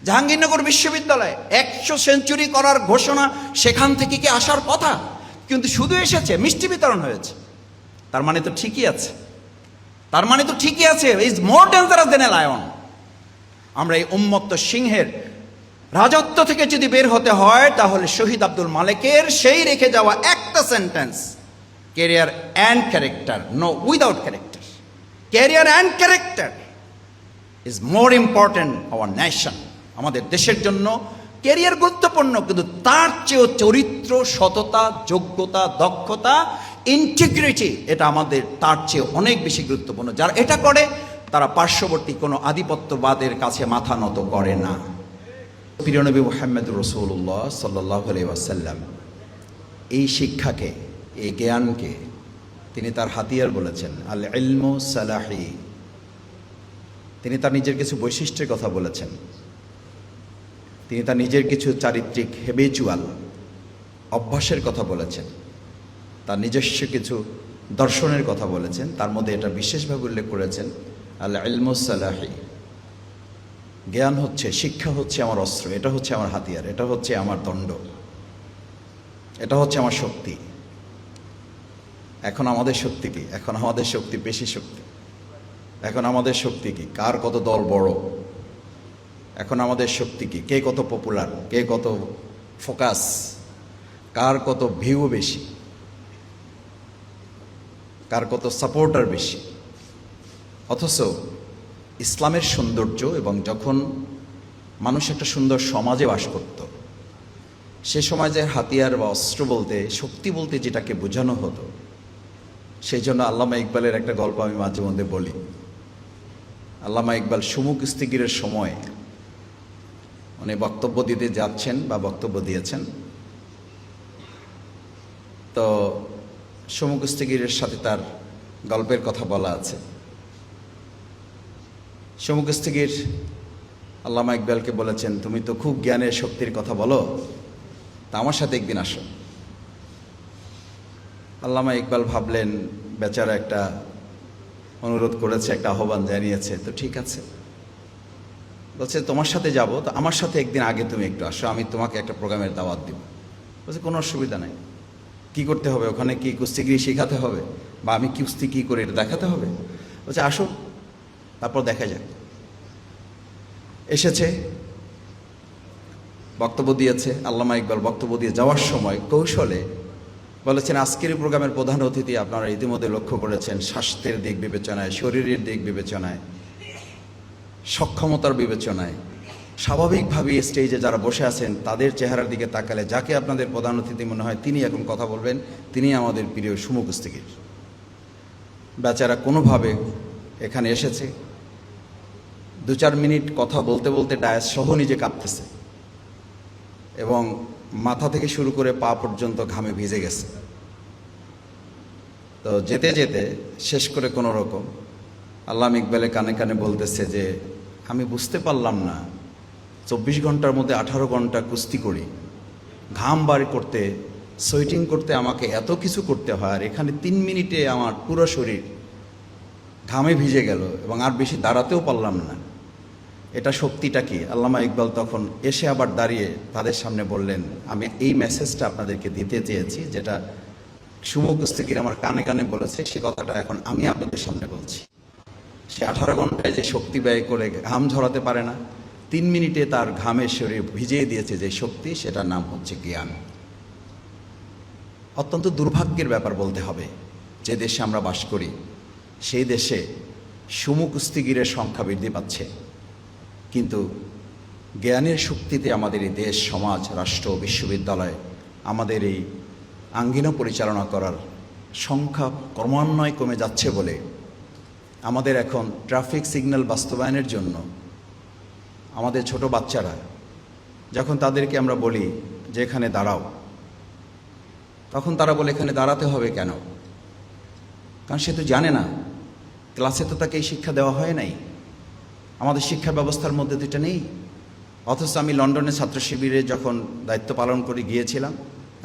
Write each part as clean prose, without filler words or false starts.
জাহাঙ্গীরনগর বিশ্ববিদ্যালয়ে 100 সেঞ্চুরি করার ঘোষণা সেখান থেকে কি আসার কথা, কিন্তু শুধু এসেছে, মিষ্টি বিতরণ হয়েছে। তার মানে তো ঠিকই আছে, তার মানে তো ঠিকই আছে। Is more dangerous than a lion. আমরা এই উন্মত্ত সিংহের রাজত্ব থেকে যদি বের হতে হয়, তাহলে শহীদ আব্দুল মালেকের সেই রেখে যাওয়া একটা sentence, career and character, no without character, career and character is more important our nation. আমাদের দেশের জন্য ক্যারিয়ার গুরুত্বপূর্ণ, কিন্তু তার চেয়েও চরিত্র, সততা, যোগ্যতা, দক্ষতা, ইন্টিগ্রিটি, এটা আমাদের তার চেয়ে অনেক বেশি গুরুত্বপূর্ণ। যারা এটা করে তারা পার্শ্ববর্তী কোনো আধিপত্যবাদের কাছে মাথা নত করে না। প্রিয় নবী মুহাম্মদুর রাসূলুল্লাহ সাল্লাল্লাহু আলাইহি ওয়াসাল্লাম এই শিক্ষাকে, এই জ্ঞানকে তিনি তার হাতিয়ার বলেছেন, আল ইলমু সালাহি। তিনি তার নিজের কিছু বৈশিষ্ট্যের কথা বলেছেন, তিনি তার নিজের কিছু চারিত্রিক হেবিচুয়াল অভ্যাসের কথা বলেছেন, তার নিজস্ব কিছু দর্শনের কথা বলেছেন। তার মধ্যে এটা বিশেষভাবে উল্লেখ করেছেন, আল ইলমু সালাহি। জ্ঞান হচ্ছে, শিক্ষা হচ্ছে আমার অস্ত্র, এটা হচ্ছে আমার হাতিয়ার, এটা হচ্ছে আমার দণ্ড, এটা হচ্ছে আমার শক্তি। এখন আমাদের শক্তি কি? এখন আমাদের শক্তি বেশি শক্তি। এখন আমাদের শক্তি কি? কার কত দল বড়। এখন আমাদের শক্তি কি? কে কত পপুলার, কে কত ফোকাস, কার কত ভিউ বেশি, কার কত সাপোর্টার বেশি। অথচ ইসলামের সৌন্দর্য, এবং যখন মানুষ একটা সুন্দর সমাজে বাস করত, সে সমাজের হাতিয়ার বা অস্ত্র বলতে, শক্তি বলতে যেটাকে বোঝানো হতো, সেই জন্য আল্লামা ইকবালের একটা গল্প আমি মাঝে মধ্যে বলি। আল্লামা ইকবাল সুমুখ ইস্তিগিরের সময় উনি বক্তব্য দিতে যাচ্ছেন বা বক্তব্য দিয়েছেন, তো সুমুখ ইস্তিগিরের সাথে তার গল্পের কথা বলা আছে। সুমুখ ইস্তিগির আল্লামা ইকবালকে বলেছেন, তুমি তো খুব জ্ঞানের শক্তির কথা বলো, তা আমার সাথে একদিন আসো। আল্লামা ইকবাল ভাবলেন বেচারা একটা অনুরোধ করেছে, একটা আহ্বান জানিয়েছে, তো ঠিক আছে। বলছে তোমার সাথে যাব, তো আমার সাথে একদিন আগে তুমি একটু আসো, আমি তোমাকে একটা প্রোগ্রামের দাওয়াত দিব। বলছে কোনো অসুবিধা নাই। কি করতে হবে ওখানে? কি কুস্তিগিরি শেখাতে হবে, বা আমি কুস্তি কী করে এটা দেখাতে হবে? বলছে আসো, তারপর দেখা যাক। এসেছে, বক্তব্য দিয়েছে। আল্লামা ইকবাল বক্তব্য দিয়ে যাওয়ার সময় কৌশলে বলেছেন, আজকের প্রোগ্রামের প্রধান অতিথি আপনারা ইতিমধ্যে লক্ষ্য করেছেন, স্বাস্থ্যের দিক বিবেচনায়, শরীরের দিক বিবেচনায়, সক্ষমতার বিবেচনায় স্বাভাবিকভাবেই স্টেজে যারা বসে আছেন তাদের চেহারার দিকে তাকালে যাকে আপনাদের প্রধান অতিথি মনে হয় তিনি এখন কথা বলবেন, তিনি আমাদের প্রিয় সুমুখ ইস্তিগির। বেচারা কোনোভাবে এখানে এসেছে, 2-4 মিনিট কথা বলতে বলতে ডায়াস সহ নিজে কাঁপতেছে, এবং মাথা থেকে শুরু করে পা পর্যন্ত ঘামে ভিজে গেছে। তো যেতে যেতে শেষ করে কোনো রকম আল্লামা ইকবালের কানে কানে বলতেছে যে, আমি বুঝতে পারলাম না 24 ঘন্টার মধ্যে 18 ঘন্টা কুস্তি করি, ঘাম বার করতে, সোয়েটিং করতে আমাকে এত কিছু করতে হয়, আর এখানে 3 মিনিটে আমার পুরো শরীর ঘামে ভিজে গেল এবং আর বেশি দাঁড়াতেও পারলাম না। এটা শক্তিটা কি? আল্লামা ইকবাল তখন এসে আবার দাঁড়িয়ে তাদের সামনে বললেন, আমি এই মেসেজটা আপনাদেরকে দিতে চেয়েছি, যেটা সুমুখ ইস্তিগির আমার কানে কানে বলেছে, সে কথাটা এখন আমি আপনাদের সামনে বলছি। সে 18 ঘন্টায় যে শক্তি ব্যয় করে ঘাম ঝরাতে পারে না, 3 মিনিটে তার ঘামের শরীর ভিজিয়ে দিয়েছে যে শক্তি, সেটার নাম হচ্ছে জ্ঞান। অত্যন্ত দুর্ভাগ্যের ব্যাপার বলতে হবে, যে দেশে আমরা বাস করি সেই দেশে সুমুখ ইস্তিগিরের সংখ্যা বৃদ্ধি পাচ্ছে, কিন্তু জ্ঞানের শক্তিতে আমাদের এই দেশ, সমাজ, রাষ্ট্র, বিশ্ববিদ্যালয়, আমাদের এই আঙ্গিনা পরিচালনা করার সংখ্যা ক্রমান্বয়ে কমে যাচ্ছে বলে আমাদের এখন ট্রাফিক সিগন্যাল বাস্তবায়নের জন্য আমাদের ছোট বাচ্চারা যখন তাদেরকে আমরা বলি যে এখানে দাঁড়াও, তখন তারা বলে এখানে দাঁড়াতে হবে কেন? কারণ সে তো জানে না, ক্লাসে তো তাকে এই শিক্ষা দেওয়া হয় নাই, আমাদের শিক্ষা ব্যবস্থার মধ্যে তো এটা নেই। অথচ আমি লন্ডনে ছাত্র শিবিরে যখন দায়িত্ব পালন করে গিয়েছিলাম,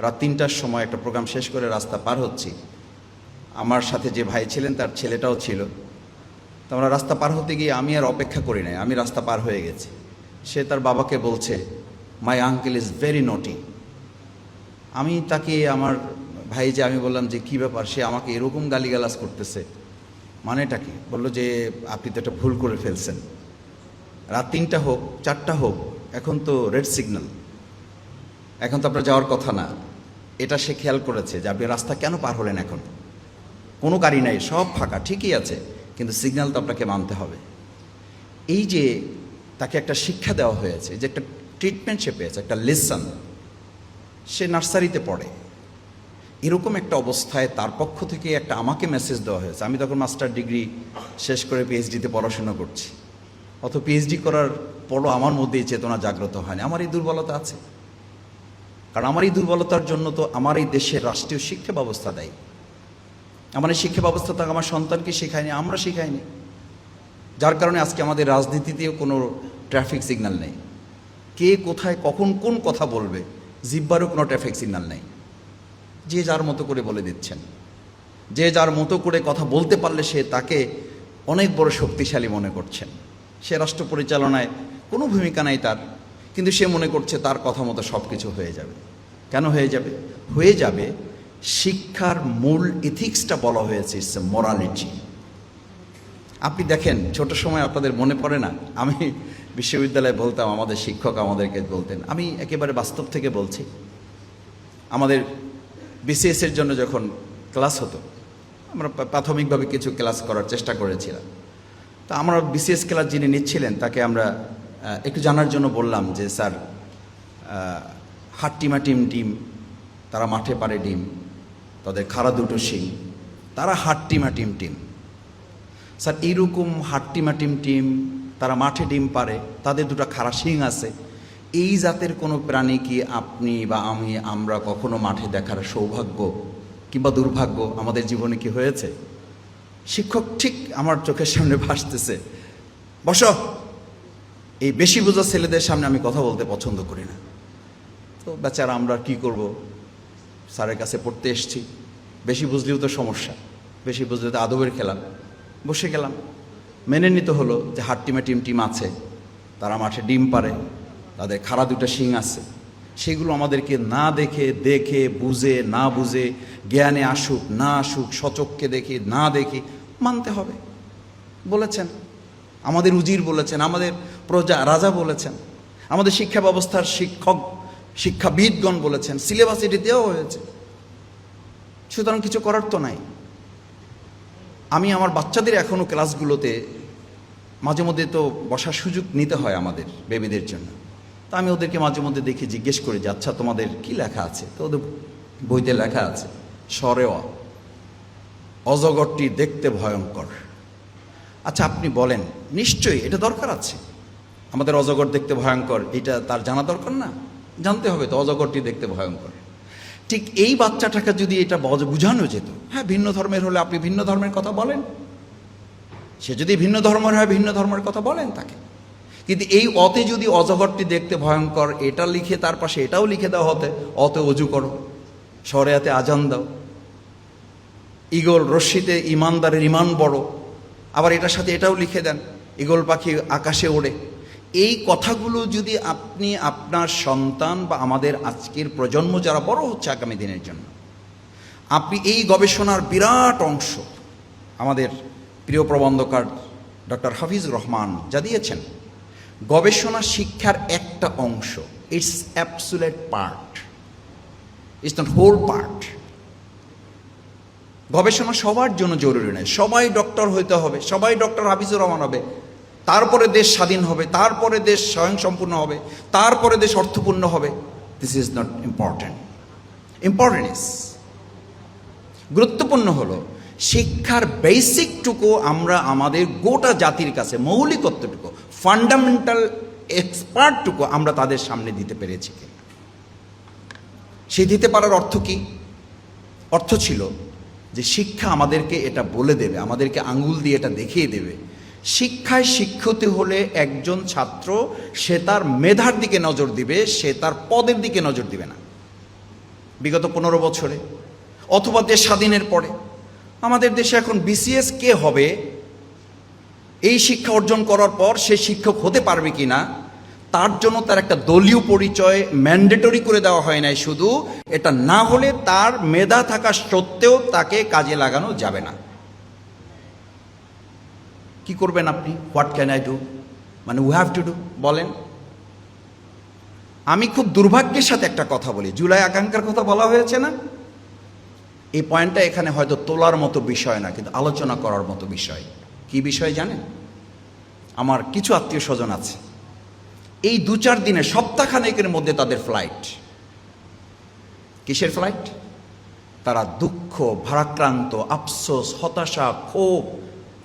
রাত 3টার সময় একটা প্রোগ্রাম শেষ করে রাস্তা পার হচ্ছি, আমার সাথে যে ভাই ছিলেন তার ছেলেটাও ছিল। তো আমরা রাস্তা পার হতে গিয়ে আমি আর অপেক্ষা করি নাই, আমি রাস্তা পার হয়ে গেছি। সে তার বাবাকে বলছে, মাই আঙ্কেল ইজ ভেরি নটি। আমি তাকে, আমার ভাই যে, আমি বললাম যে কী ব্যাপার, সে আমাকে এরকম গালিগালাজ করতেছে, মানেটা কি? বললো যে আপনি তো একটা ভুল করে ফেলছেন, রাত 3টা হোক 4টা হোক, এখন তো রেড সিগন্যাল, এখন তো আপনার যাওয়ার কথা না। এটা সে খেয়াল করেছে যে আপনি রাস্তা কেন পার হলেন, এখন কোনো গাড়ি নাই, সব ফাঁকা, ঠিকই আছে, কিন্তু সিগন্যাল তো আপনাকে মানতে হবে। এই যে তাকে একটা শিক্ষা দেওয়া হয়েছে, যে একটা ট্রিটমেন্ট সে পেয়েছে, একটা লেসন। সে নার্সারিতে পড়ে, এরকম একটা অবস্থায় তার পক্ষ থেকে একটা আমাকে মেসেজ দেওয়া হয়েছে। আমি তখন মাস্টার ডিগ্রি শেষ করে পিএইচডিতে পড়াশোনা করছি। অত পিএইচডি করার পরও আমার মধ্যে এই চেতনা জাগ্রত হয়নি। আমার এই দুর্বলতা আছে, কারণ আমার এই দুর্বলতার জন্য তো আমার এই দেশের রাষ্ট্রীয় শিক্ষা ব্যবস্থা দায়ী। আমার এই শিক্ষা ব্যবস্থা তো আমার সন্তানকে শেখায়নি, আমরা শেখাইনি, যার কারণে আজকে আমাদের রাজনীতিতেও কোনো ট্রাফিক সিগন্যাল নেই। কে কোথায় কখন কোন কথা বলবে, জিব্বারও কোনো ট্রাফিক সিগন্যাল নেই। যে যার মতো করে বলে দিচ্ছেন, যে যার মতো করে কথা বলতে পারলে সে তাকে অনেক বড় শক্তিশালী মনে করছেন। সে রাষ্ট্র পরিচালনায় কোনো ভূমিকা নাই তার, কিন্তু সে মনে করছে তার কথা মতো সব কিছু হয়ে যাবে। কেন হয়ে যাবে? হয়ে যাবে, শিক্ষার মূল ইথিক্সটা বলা হয়েছে, ইটস এ মোরালিটি। আপনি দেখেন, ছোট সময় আপনাদের মনে পড়ে না, আমি বিশ্ববিদ্যালয়ে বলতাম, আমাদের শিক্ষক আমাদেরকে বলতেন, আমি একেবারে বাস্তব থেকে বলছি, আমাদের বিসিএসের জন্য যখন ক্লাস হতো, আমরা প্রাথমিকভাবে কিছু ক্লাস করার চেষ্টা করেছিলাম। তা আমরা বিসিএস ক্লাস যিনি নিচ্ছিলেন তাকে আমরা একটু জানার জন্য বললাম যে, স্যার, হাট্টিমা টিম তারা মাঠে পারে ডিম, তাদের খাড়া দুটো শিং, তারা হাট্টিমা টিম। স্যার, এইরকম হাট্টিমা টিম তারা মাঠে ডিম পারে, তাদের দুটো খাড়া শিং আছে, এই জাতের কোনো প্রাণী কি আপনি বা আমরা কখনো মাঠে দেখার সৌভাগ্য কিংবা দুর্ভাগ্য আমাদের জীবনে কি হয়েছে? শিক্ষক ঠিক আমার চোখের সামনে ভাসতেছে, বসো, এই বেশি বোঝা ছেলেদের সামনে আমি কথা বলতে পছন্দ করি না। তো বেচারা আমরা কি করব, স্যারের কাছে পড়তে এসছি, বেশি বুঝলেও তো সমস্যা, বেশি বুঝলে তো আদবের খেলা। বসে গেলাম, মেনে নিতে হলো যে হাট্টিমা টিম আছে, তারা মাঠে ডিম পারে, তাদের খাড়া দুটো শিং আছে, সেগুলো আমাদেরকে না দেখে বুঝে না বুঝে, জ্ঞানে আসুক না আসুক, সচক্ষে দেখে না দেখে মানতে হবে বলেছেন। আমাদের উজির বলেছেন, আমাদের রাজা বলেছেন, আমাদের শিক্ষা ব্যবস্থার শিক্ষাবিদগণ বলেছেন, সিলেবাস এটি দেওয়া হয়েছে। সুতরাং কিছু করার তো নাই। আমি আমার বাচ্চাদের এখনও ক্লাসগুলোতে মাঝে মধ্যে তো বসার সুযোগ নিতে হয় আমাদের বেবিদের জন্য, তা আমি ওদেরকে মাঝে মধ্যে দেখে জিজ্ঞেস করি যে, আচ্ছা তোমাদের কি লেখা আছে? তো ওদের বইতে লেখা আছে, সরেওয়া, অজগরটি দেখতে ভয়ঙ্কর। আচ্ছা, আপনি বলেন, নিশ্চয়ই এটা দরকার আছে, আমাদের অজগর দেখতে ভয়ঙ্কর, এটা তার জানা দরকার না? জানতে হবে তো, অজগরটি দেখতে ভয়ঙ্কর। ঠিক এই বাচ্চাটাকে যদি এটা বোঝানো যেত, হ্যাঁ, ভিন্ন ধর্মের হলে আপনি ভিন্ন ধর্মের কথা বলেন, সে যদি ভিন্ন ধর্মের হয় ভিন্ন ধর্মের কথা বলেন তাকে। কিন্তু এই অতে যদি অজগরটি দেখতে ভয়ঙ্কর এটা লিখে তার পাশে এটাও লিখে দেওয়া হতে, অতে অজু করো, শরিয়াতে আজান দাও, ঈগল রশ্মিতে ইমানদারের ইমান বড়, আবার এটার সাথে এটাও লিখে দেন, ঈগল পাখি আকাশে ওড়ে। এই কথাগুলো যদি আপনি আপনার সন্তান বা আমাদের আজকের প্রজন্ম যারা বড় হচ্ছে আগামী দিনের জন্য, আপনি এই গবেষণার বিরাট অংশ আমাদের প্রিয় প্রবন্ধকার ডক্টর হাফিজুর রহমান যা দিয়েছেন, গবেষণা শিক্ষার একটা অংশ, it's absolute part, it's not whole part. গবেষণা সবার জন্য জরুরি নয়, সবাই ডক্টর হইতে হবে, সবাই ডক্টর হাফিজুর রহমান হবে, তারপরে দেশ স্বাধীন হবে, তারপরে দেশ স্বয়ংসম্পূর্ণ হবে, তারপরে দেশ অর্থপূর্ণ হবে। This is not important. Important is, গুরুত্বপূর্ণ হলো শিক্ষার বেসিকটুকু আমরা আমাদের গোটা জাতির কাছে, মৌলিকত্বটুকু, ফান্ডামেন্টাল এক্সপার্টটুকু আমরা তাদের সামনে দিতে পেরেছি কিনা। সেই দিতে পারার অর্থ কি? অর্থ ছিল যে শিক্ষা আমাদেরকে এটা বলে দেবে, আমাদেরকে আঙ্গুল দিয়ে এটা দেখিয়ে দেবে, শিক্ষায় শিক্ষিত হলে একজন ছাত্র সে তার মেধার দিকে নজর দিবে, সে তার পদের দিকে নজর দিবে না। বিগত 15 বছরে অথবা দেশ স্বাধীনের পরে আমাদের দেশে এখন বিসিএস কে হবে, এই শিক্ষা অর্জন করার পর সে শিক্ষক হতে পারবে কিনা, তার জন্য তার একটা দলীয় পরিচয় ম্যান্ডেটরি করে দেওয়া হয় নাই, শুধু এটা না হলে তার মেধা থাকা সত্ত্বেও তাকে কাজে লাগানো যাবে না। কি করবেন আপনি? হোয়াট ক্যান আই ডু, মানে উই হ্যাভ টু ডু, বলেন। আমি খুব দুর্ভাগ্যের সাথে একটা কথা বলি, জুলাই আকাঙ্ক্ষার কথা বলা হয়েছে না, এই পয়েন্টটা এখানে হয়তো তোলার মতো বিষয় না, কিন্তু আলোচনা করার মতো বিষয়। কি বিষয় জানেন? আমার কিছু আত্মীয় স্বজন আছে, এই 2-4 দিনে সপ্তাহখানেকের মধ্যে তাদের ফ্লাইট। কিসের ফ্লাইট? তারা দুঃখ, ভারাক্রান্ত, আফসোস, হতাশা, ক্ষোভ,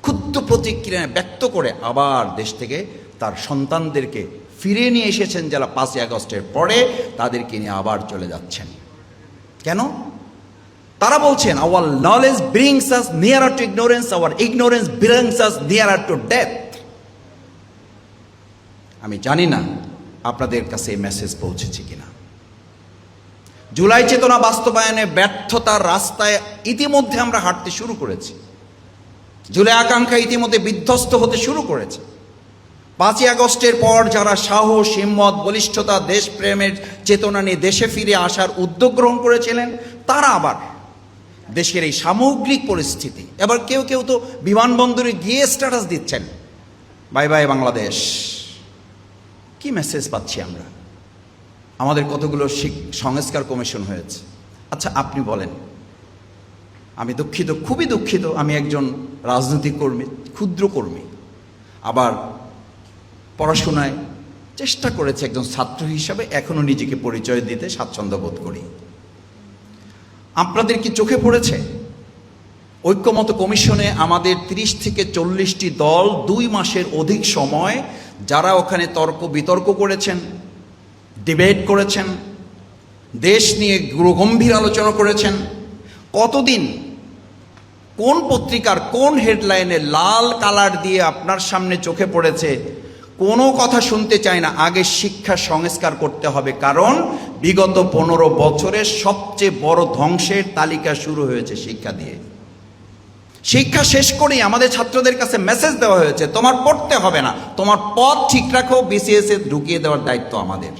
ক্ষুদ্র প্রতিক্রিয়া ব্যক্ত করে আবার দেশ থেকে তার সন্তানদেরকে ফিরিয়ে নিয়ে এসেছেন, যারা 5ই আগস্টের পরে তাদেরকে নিয়ে আবার চলে যাচ্ছেন। কেন? তারা বলছেন hour knowledge brings us nearer to ignorance, hour ignorance brings us nearer to death. আমি জানি না আপনাদের কাছে এই মেসেজ পৌঁছেছে কিনা। জুলাই চেতনা বাস্তবায়নে ব্যর্থতার রাস্তায় ইতিমধ্যে আমরা হাঁটতে শুরু করেছি। জুলাই আকাঙ্ক্ষা ইতিমধ্যে বিধ্বস্ত হতে শুরু করেছে। 5ই আগস্টের পর যারা সাহস, হিম্মত, বলিষ্ঠতা, দেশপ্রেমের চেতনা নিয়ে দেশে ফিরে আসার উদ্যোগ গ্রহণ করেছিলেন, তারা আবার দেশের এই সামগ্রিক পরিস্থিতি, এবার কেউ কেউ তো বিমানবন্দরে গিয়ে স্ট্যাটাস দিচ্ছেন, বাই বাই বাংলাদেশ। কি মেসেজ পাচ্ছি আমরা? আমাদের কতগুলো সংস্কার কমিশন হয়েছে। আচ্ছা আপনি বলেন, আমি দুঃখিত, খুবই দুঃখিত, আমি একজন রাজনৈতিক কর্মী, ক্ষুদ্র কর্মী, আবার পড়াশোনায় চেষ্টা করেছি একজন ছাত্র হিসাবে, এখনও নিজেকে পরিচয় দিতে স্বাচ্ছন্দ্য বোধ করি। আপনাদের কি চোখে পড়েছে ঐক্যমত কমিশনে আমাদের 30 থেকে 40টি দল 2 মাসের অধিক সময় যারা ওখানে তর্ক বিতর্ক করেছেন, ডিবেট করেছেন, দেশ নিয়ে গম্ভীর আলোচনা করেছেন? কতদিন কোন পত্রিকার কোন হেডলাইনে লাল কালার দিয়ে আপনার সামনে চোখে পড়েছে? কোনো কথা শুনতে চায় না, আগে শিক্ষা সংস্কার করতে হবে, কারণ বিগত 15 বছরের সবচেয়ে বড় ধ্বংসের তালিকা শুরু হয়েছে শিক্ষা দিয়ে। শিক্ষা শেষ করেই আমাদের ছাত্রদের কাছে মেসেজ দেওয়া হয়েছে, তোমার পড়তে হবে না, তোমার পথ ঠিক রাখো, বিসিএস এ ঢুকিয়ে দেওয়ার দায়িত্ব আমাদের।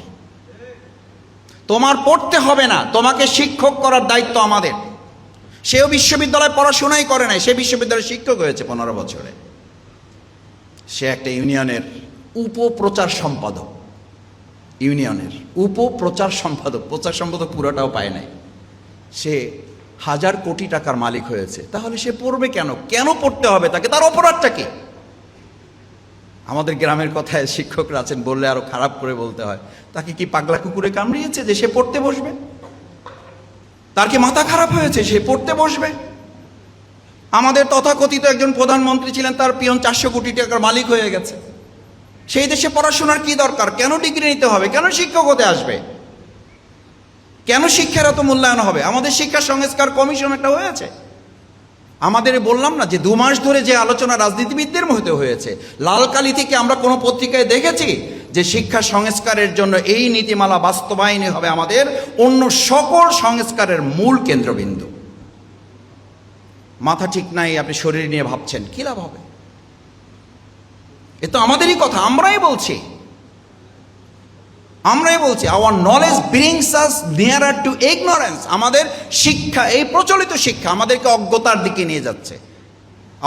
তোমার পড়তে হবে না, তোমাকে শিক্ষক করার দায়িত্ব আমাদের। সেও বিশ্ববিদ্যালয়ে পড়াশোনাই করে নাই, সে বিশ্ববিদ্যালয়ের শিক্ষক হয়েছে 15 বছরে। সে একটা ইউনিয়নের উপপ্রচার সম্পাদক, ইউনিয়নের উপপ্রচার সম্পাদক, প্রচার সম্পাদক পুরোটাও পায় নাই। সে 1000 কোটি টাকার মালিক হয়েছে, তাহলে সে পড়বে কেন? কেন পড়তে হবে তাকে? তার অপরাধটা কি? আমাদের গ্রামের কথায় শিক্ষকরা আছেন, বললে আরো খারাপ করে বলতে হয়, তাকে কি পাগলা কুকুরে কামড়িয়েছে যে সে পড়তে বসবে? তার কি মাথা খারাপ হয়েছে সে পড়তে বসবে? আমাদের তথাকথিত একজন প্রধানমন্ত্রী ছিলেন, তার পিয়ন 400 কোটি টাকার মালিক হয়ে গেছে। সেই দেশে পড়াশোনার কি দরকার? কেন ডিগ্রি নিতে হবে? কেন শিক্ষক হতে আসবে? কেন শিক্ষার এত মূল্যায়ন হবে? আমাদের শিক্ষা সংস্কার কমিশন একটা হয়েছে, আমাদের বললাম না যে 2 মাস ধরে যে আলোচনা রাজনীতিবিদদের মধ্যে হয়েছে, লালকালি থেকে আমরা কোনো পত্রিকায় দেখেছি যে শিক্ষা সংস্কারের জন্য এই নীতিমালা বাস্তবায়নই হবে আমাদের অন্য সকল সংস্কারের মূল কেন্দ্রবিন্দু। মাথা ঠিক নাই, আপনি শরীর নিয়ে ভাবছেন, কি লাভ হবে? এ তো আমাদেরই কথা, আমরাই বলছি। Hour knowledge brings us nearer to ignorance. আমাদের শিক্ষা, এই প্রচলিত শিক্ষা আমাদেরকে অজ্ঞতার দিকে নিয়ে যাচ্ছে।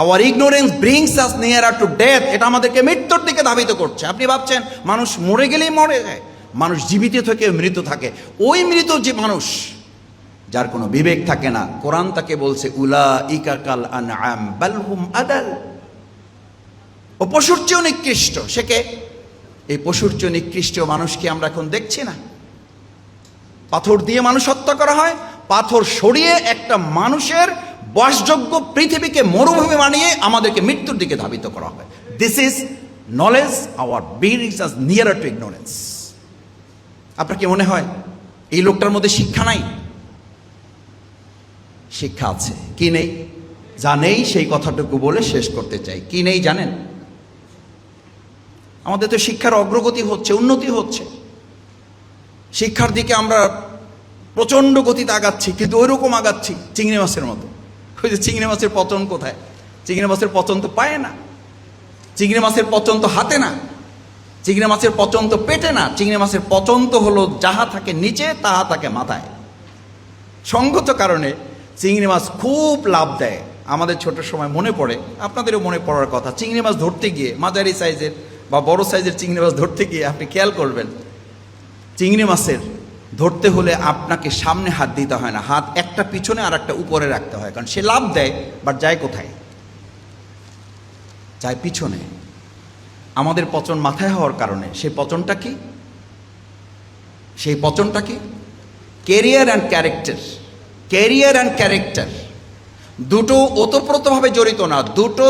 Hour ignorance brings us nearer to death, এটা আমাদেরকে মৃত্যুর দিকে ধাবিত করছে। আপনি ভাবছেন মানুষ মরে গেলেই মরে যায়? মানুষ জীবিত থেকে মৃত থাকে। ওই মৃত যে মানুষ, যার কোনো বিবেক থাকে না, কোরআন তাকে বলছে উলাইকা কাল আনআম বাল হুম আদাল। ও পশুর চেয়েও নিকৃষ্ট। সে কে? এই পশুর চেয়ে নিকৃষ্ট মানুষকে আমরা এখন দেখছি না। পাথর দিয়ে মানুষ হত্যা করা হয়, পাথর সরিয়ে একটা মানুষের বাসযোগ্য পৃথিবীকে মরুভূমি বানিয়ে আমাদেরকে মৃত্যুর দিকে ধাবিত করা হয়। This is knowledge our brings us nearer to ignorance. আপনার কি মনে হয় এই লোকটার মধ্যে শিক্ষা নাই? শিক্ষা আছে। কি নেই? যা নেই সেই কথাটুকু বলে শেষ করতে চাই। কি নেই জানেন? আমাদের তো শিক্ষার অগ্রগতি হচ্ছে, উন্নতি হচ্ছে, শিক্ষার দিকে আমরা প্রচণ্ড গতিতে আগাচ্ছি, কিন্তু ওই রকম আগাচ্ছি চিংড়ি মাছের মতো। ওই যে চিংড়ি মাছের পচন কোথায়? চিংড়ি মাছের পচন তো পায় না, চিংড়ি মাছের পচন তো হাতে না। চিংড়ি মাছের পচন তো পেটে না, চিংড়ি মাছের পচন তো হলো যাহা থাকে নিচে তাহা থাকে মাথায়। সঙ্গত কারণে চিংড়ি মাছ খুব লাভ দেয়। আমাদের ছোট সময় মনে পড়ে, আপনাদেরও মনে পড়ার কথা, চিংড়ি মাছ ধরতে গিয়ে মাঝারি সাইজের বা বড় সাইজের চিংড়ি মাছ ধরতে গিয়ে আপনি খেয়াল করবেন, চিংড়ি মাছের ধরতে হলে আপনাকে সামনে হাত দিতে হয় না, হাত একটা পিছনে আর একটা উপরে রাখতে হয়, কারণ সে লাভ দেয় বাট যায় কোথায়? যায় পিছনে। আমাদের পচন মাথায় হওয়ার কারণে সেই পচনটা কি? সেই পচনটা কি? Career and character. Career and character দুটো ওতপ্রোতভাবে জড়িত না,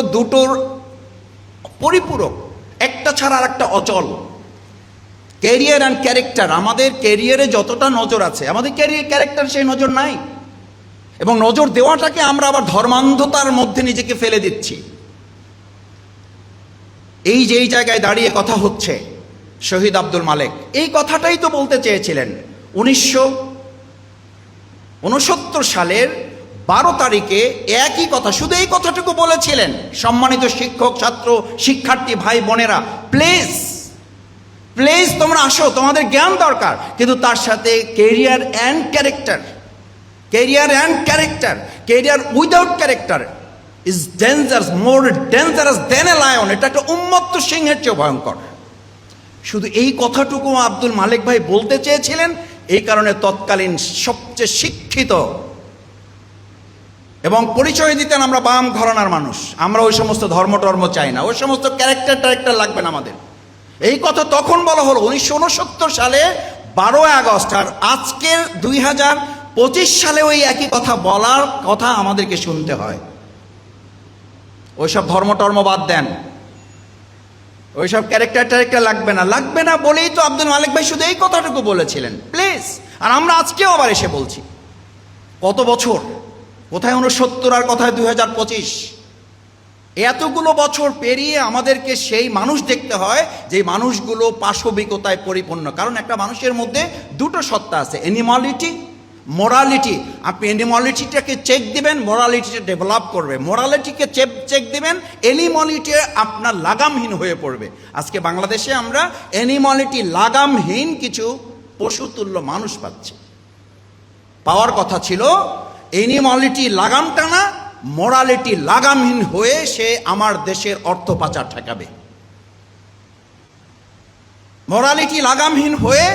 দুটোর পরিপূরক, একটা ছাড়া আর একটা অচল। ক্যারিয়ার অ্যান্ড ক্যারেক্টার, আমাদের ক্যারিয়ারে যতটা নজর আছে আমাদের ক্যারেক্টার সেই নজর নাই, এবং নজর দেওয়াটাকে আমরা আবার ধর্মান্ধতার মধ্যে নিজেকে ফেলে দিচ্ছি। এই যে এই জায়গায় দাঁড়িয়ে কথা হচ্ছে, শহীদ আব্দুল মালেক এই কথাটাই তো বলতে চেয়েছিলেন 1969 সালের 12 তারিখে একই কথা, শুধু এই কথাটুকু বলেছিলেন, সম্মানিত শিক্ষক, ছাত্র, শিক্ষার্থী ভাই বোনেরা, প্লিজ প্লিজ তোমরা আসো, তোমাদের জ্ঞান দরকার, কিন্তু তার সাথে career and character. Career and character, career without character is dangerous, more dangerous than a lion. এটা একটা উন্মত্ত সিংহের চেয়ে ভয়ঙ্কর। শুধু এই কথাটুকু আব্দুল মালেক ভাই বলতে চেয়েছিলেন, এই কারণে তৎকালীন সবচেয়ে শিক্ষিত এবং পরিচয় দিতেন আমরা বাম ঘরানার মানুষ, আমরা ওই সমস্ত ধর্ম চাই না, ওই সমস্ত ক্যারেক্টার লাগবে না আমাদের। এই কথা তখন বলা হলো 1969 সালে 12 আগস্ট, আর আজকের 2025 সালে ওই একই কথা বলার কথা আমাদেরকে শুনতে হয়। ওইসব ধর্ম বাদ দেন, ওইসব ক্যারেক্টার লাগবে না বলেই তো আব্দুল মালেক ভাই শুধু এই কথাটুকু বলেছিলেন, প্লিজ। আর আমরা আজকেও আবার এসে বলছি, কত বছর, কোথায় 69 আর কোথায় 2025, এতগুলো বছর পেরিয়ে আমাদেরকে সেই মানুষ দেখতে হয় যে মানুষগুলো পাশবিকতায় পরিপূর্ণ। কারণ একটা মানুষের মধ্যে দুটো সত্তা আছে, অ্যানিমালিটি, মোরালিটি। আপনি অ্যানিমালিটিটাকে চেক দিবেন, মোরালিটিটা ডেভেলপ করবে। মোরালিটিকে চেক দিবেন, অ্যানিমালিটি আপনার লাগামহীন হয়ে পড়বে। আজকে বাংলাদেশে আমরা অ্যানিমালিটি লাগামহীন কিছু পশুতুল্য মানুষ পাচ্ছি। পাওয়ার কথা ছিল অ্যানিমালিটি লাগাম টানা, মোরালিটি লাগামহীন হয়ে সে আমার দেশের অর্থ পাচার ঠেকাবে। মোরালিটি লাগামহীন হয়ে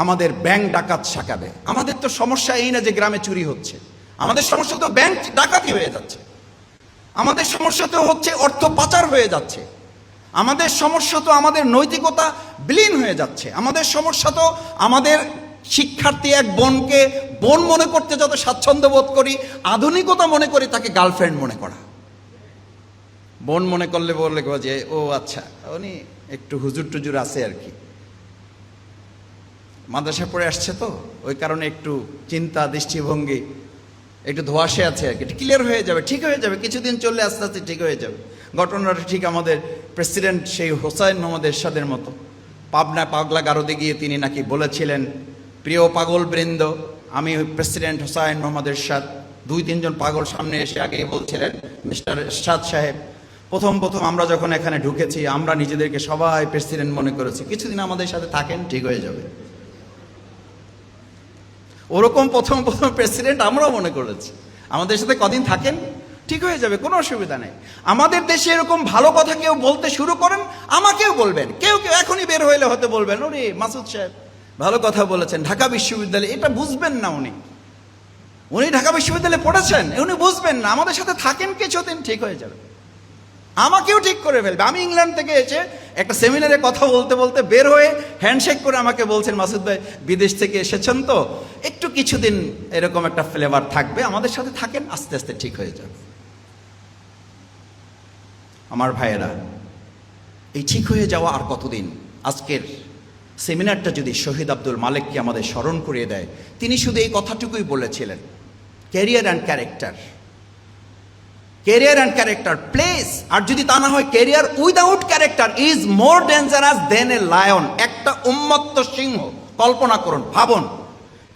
আমাদের ব্যাংক ডাকাত ঠেকাবে। আমাদের তো সমস্যা এই না যে গ্রামে চুরি হচ্ছে, আমাদের সমস্যা তো ব্যাংক ডাকাতি হয়ে যাচ্ছে, আমাদের সমস্যা তো হচ্ছে অর্থ পাচার হয়ে যাচ্ছে, আমাদের সমস্যা তো আমাদের নৈতিকতা বিলীন হয়ে যাচ্ছে, আমাদের সমস্যা তো আমাদের শিক্ষার্থী এক বোনকে বোন মনে করতে যত স্বাচ্ছন্দ্য বোধ করি, আধুনিকতা মনে করি তাকে গার্লফ্রেন্ড মনে করা। বোন মনে করলে বললে যে ও আচ্ছা উনি একটু হুজুর টুজুর আছে আর কি, মাদ্রাসা পড়ে আসছে তো ওই কারণে একটু চিন্তা দৃষ্টিভঙ্গি একটু ধোঁয়াশে আছে আর কি, ক্লিয়ার হয়ে যাবে, ঠিক হয়ে যাবে, কিছুদিন চললে আস্তে আস্তে ঠিক হয়ে যাবে। ঘটনাটা ঠিক আমাদের প্রেসিডেন্ট সেই হোসাইন মোহাম্মদ এরশাদের মতো। পাবনা পাগলা গারদে গিয়ে তিনি নাকি বলেছিলেন, প্রিয় পাগল বৃন্দ, আমি প্রেসিডেন্ট হোসাইন মোহাম্মদ এরশাদ। 2-3 পাগল সামনে এসে আগে বলছিলেন, মিস্টার এরশাদ সাহেব, প্রথম আমরা যখন এখানে ঢুকেছি আমরা নিজেদেরকে সবাই প্রেসিডেন্ট মনে করেছি, কিছুদিন আমাদের সাথে থাকেন, ঠিক হয়ে যাবে। ওরকম প্রথম প্রেসিডেন্ট আমরাও মনে করেছি, আমাদের সাথে কদিন থাকেন, ঠিক হয়ে যাবে, কোনো অসুবিধা নেই। আমাদের দেশে এরকম ভালো কথা কেউ বলতে শুরু করেন, আমাকেও বলবেন, কেউ এখনই বের হইলে হতে বলবেন, ওরে মাসুদ সাহেব ভালো কথা বলেছেন, ঢাকা বিশ্ববিদ্যালয়ে। এটা বুঝবেন না, উনি ঢাকা বিশ্ববিদ্যালয়ে পড়েছেন, উনি বুঝবেন না। আমাদের সাথে থাকেন কিছুদিন, ঠিক হয়ে যাবে, আমাকেও ঠিক করে ফেলবে। আমি ইংল্যান্ড থেকে এসে একটা সেমিনারে কথা বলতে বের হয়ে হ্যান্ডশেক করে আমাকে বলছেন, মাসুদ ভাই বিদেশ থেকে এসেছেন তো একটু কিছুদিন এরকম একটা ফ্লেভার থাকবে, আমাদের সাথে থাকেন, আস্তে আস্তে ঠিক হয়ে যাবে। আমার ভাইয়েরা, এই ঠিক হয়ে যাওয়া আর কতদিন? আজকের সেমিনারটা যদি শহীদ আব্দুল মালেককে আমাদের স্মরণ করিয়ে দেয়, তিনি শুধু এই কথাটুকুই বলেছিলেন, career and character, career and character place. আর যদি তা না হয়, career without character is more dangerous than a lion. একটা উন্মত্ত সিংহ, কল্পনা করুন, ভাবুন,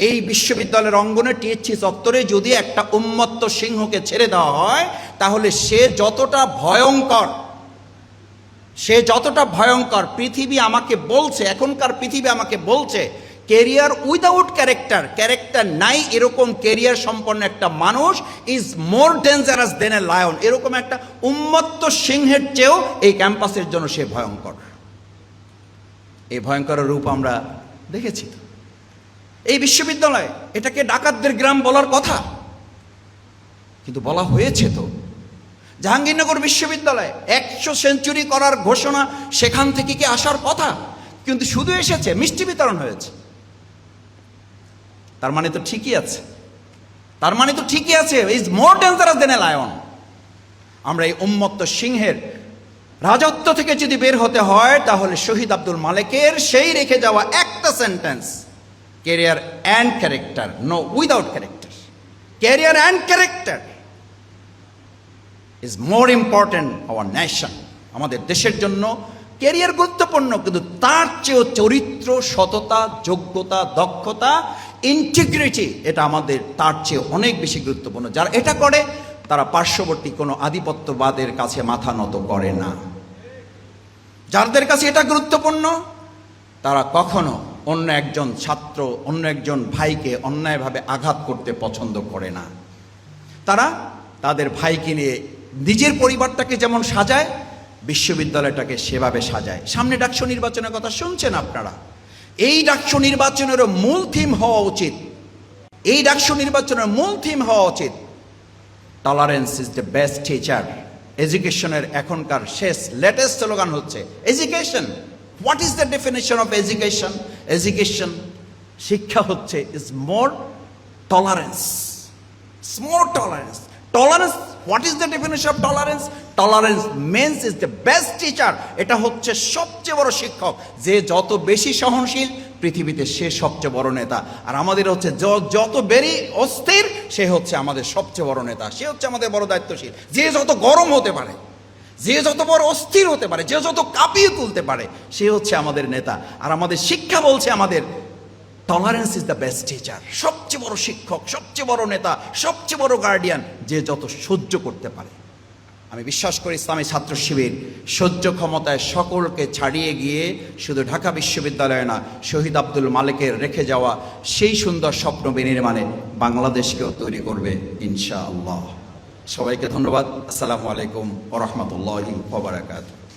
এই বিশ্ববিদ্যালয়ের অঙ্গনে টিএসসি চত্বরে যদি একটা উন্মত্ত সিংহকে ছেড়ে দেওয়া হয়, তাহলে সে যতটা ভয়ঙ্কর, সে যতটা ভয়ঙ্কর, পৃথিবী আমাকে বলছে, এখনকার পৃথিবী আমাকে বলছে কেরিয়ার উইদাউট ক্যারেক্টার, ক্যারেক্টার নাই এরকম কেরিয়ার সম্পন্ন একটা মানুষ is more dangerous than a lion. এরকম একটা উন্মত্ত সিংহের চেয়েও এই ক্যাম্পাসের জন্য সে ভয়ঙ্কর। এই ভয়ঙ্কর রূপ আমরা দেখেছি। এই বিশ্ববিদ্যালয়, এটাকে ডাকাতদের গ্রাম বলার কথা, কিন্তু বলা হয়েছে তো। জাহাঙ্গীরনগর বিশ্ববিদ্যালয় 100 সেঞ্চুরি করার ঘোষণা সেখান থেকে কি আসার কথা, কিন্তু শুধু এসেছে, মিষ্টি বিতরণ হয়েছে। তার মানে তো ঠিকই আছে, তার মানে তো ঠিকই আছে, is more dangerous than a lion. আমরা এই উন্মত্ত সিংহের রাজত্ব থেকে যদি বের হতে হয়, তাহলে শহীদ আব্দুল মালেকের সেই রেখে যাওয়া একটা sentence, career and character, no without character, career and character is more important our nation. আমাদের দেশের জন্য ক্যারিয়ার গুরুত্বপূর্ণ, কিন্তু তার চেয়েও চরিত্র, সততা, যোগ্যতা, দক্ষতা, ইন্টিগ্রিটি, এটা আমাদের তার চেয়ে অনেক বেশি গুরুত্বপূর্ণ। যারা এটা করে তারা পার্শ্ববর্তী কোনো আধিপত্যবাদের কাছে মাথা নত করে না। যাদের কাছে এটা গুরুত্বপূর্ণ, তারা কখনো অন্য একজন ছাত্র, অন্য একজন ভাইকে অন্যায়ভাবে আঘাত করতে পছন্দ করে না। তারা তাদের ভাইকে নিয়ে নিজের পরিবারটাকে যেমন সাজায়, বিশ্ববিদ্যালয়টাকে সেভাবে সাজায়। সামনে ডাকসু নির্বাচনের কথা শুনছেন আপনারা। এই ডাকসু নির্বাচনের মূল থিম হওয়া উচিত, এই ডাকসু নির্বাচনের মূল থিম হওয়া উচিত tolerance is the best teacher. এডুকেশনের এখনকার শেষ লেটেস্ট স্লোগান হচ্ছে education. What is the definition of education? Education, শিক্ষা হচ্ছে is more tolerance, more tolerance. Tolerance, what is the definition of tolerance? Tolerance means is the best teacher. এটা হচ্ছে সবচেয়ে বড় শিক্ষক। যে যত বেশি সহনশীল পৃথিবীতে, সে সবচেয়ে বড় নেতা। আর আমাদের হচ্ছে যত বেশি অস্থির, সে হচ্ছে আমাদের সবচেয়ে বড় নেতা, সে হচ্ছে আমাদের বড় দায়িত্বশীল। যে যত গরম হতে পারে, যে যত বড় অস্থির হতে পারে, যে যত কাঁপিয়ে তুলতে পারে, সে হচ্ছে আমাদের নেতা। আর আমাদের শিক্ষা বলছে আমাদের tolerance is the best teacher. সবচেয়ে বড় শিক্ষক, সবচেয়ে বড় নেতা, সবচেয়ে বড় গার্ডিয়ান, যে যত সহ্য করতে পারে। আমি বিশ্বাস করি ইসলামী ছাত্র শিবির সহ্য ক্ষমতায় সকলকে ছাড়িয়ে গিয়ে শুধু ঢাকা বিশ্ববিদ্যালয় না, শহীদ আব্দুল মালেকের রেখে যাওয়া সেই সুন্দর স্বপ্ন বিনির্মাণে বাংলাদেশকেও তৈরি করবে ইনশাআল্লাহ। সবাইকে ধন্যবাদ। আসসালামু আলাইকুম ওয়া রাহমাতুল্লাহি ওয়া বারাকাতুহু।